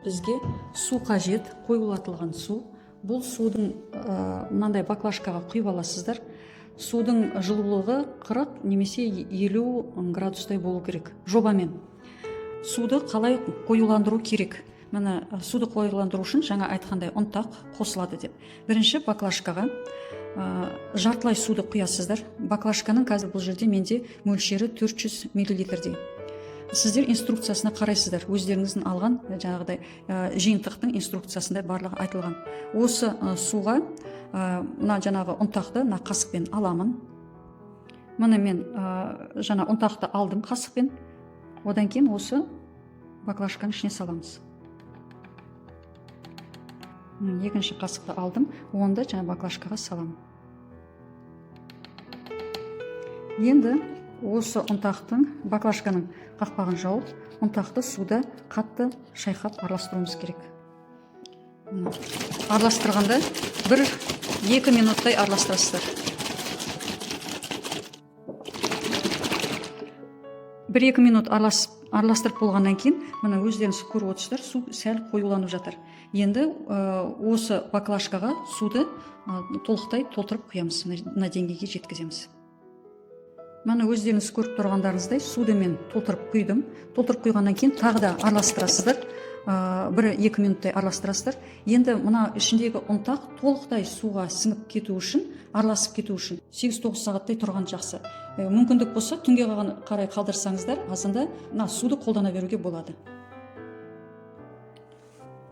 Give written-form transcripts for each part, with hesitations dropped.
Бізге су қажет, қойылатылған су. Бұл судың мынандай баклажкаға құйып аласыздар. Судың жылулығы 40 немесе 50 градустай болу керек жобамен. Суды қалай қоюландыру керек? Міне суды қоюландыру үшін жаңа айтқандай ұнтақ қосылады деп. Бірінші баклажкаға жартылай суды құясыздар. Баклажканың қазір бұл жерде менде мөлшері 400 мл-дей. Сіздер инструкциясына қарайсыздар, өздеріңіздің алған жаңағыдай жиынтықтың инструкциясында барлығы айтылған. Осы суға мына жаңағы ұнтақты мына қасықпен аламын. Міне мен жаңа ұнтақты алдым қасықпен. Одан кейін осы баклажканың ішіне саламыз. Екінші қасықты алдым, онда жаңа баклажкаға саламын. Енді осы ұнтақтың баклажканың қақпағын жауып, ұнтақты суда қатты шайқап араластыруымыз керек. Араластырғанда 1-2 минуттай араластырасыздар. 1-2 минут араластырып болғаннан кейін, мына өздеріңіз көріп отырсыздар, су сәл қоюланып жатыр. Енді осы баклажкаға суды толықтай толтырып құямыз, мына деңгейге жеткіземіз. Мына өздеріңіз көріп тұрғандарыңыздай суды мен толтырып құйдым. Толтырып құйғаннан кейін тағы да араластырасыздар. 1-2 минуттай араластырасыздар. Енді мына ішіндегі ұнтақ толықтай суға сіңіп кету үшін, араласып кету үшін 8-9 сағаттай тұрған жақсы. Мүмкіндік болса, түнге қарай қалдырсаңыздар, азында мына суды қолдана беруге болады.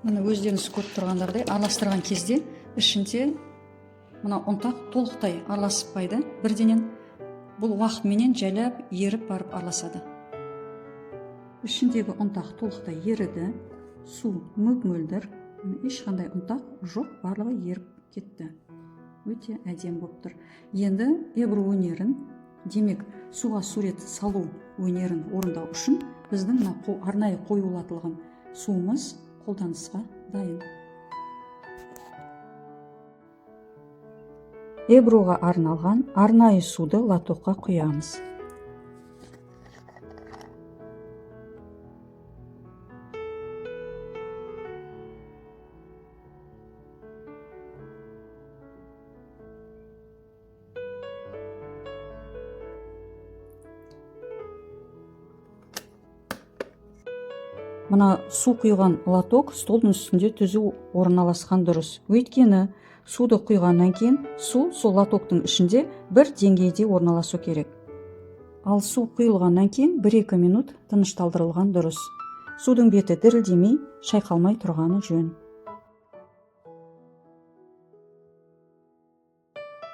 Мына өздеріңіз көріп тұрғандардай араластырған кезде ішінде мына ұнтақ толықтай араласпайды бірденен. Бұл уақытменен жайлап, еріп барып араласады. Ішіндегі ұнтақ толықтай еріді, су мөп-мөлдір, ешқандай ұнтақ жоқ, барлығы еріп кетті. Өте әдемі болып тұр. Енді эбро өнерін, демек суға сурет салу өнерін орындау үшін біздің арнайы қоюлатылған суымыз қолданысқа дайын. Эброға арналған арнайы суды лотокқа құямыз. Мына су құйған лоток столдың үстінде түзу орналасқан дұрыс. Өйткені суды құйғаннан кейін су сол лотоктың ішінде бір деңгейде орналасу керек. Ал су құйылғаннан кейін 1-2 минут тынышталдырылған дұрыс. Судың беті дірілдемей, шайқалмай тұрғаны жөн.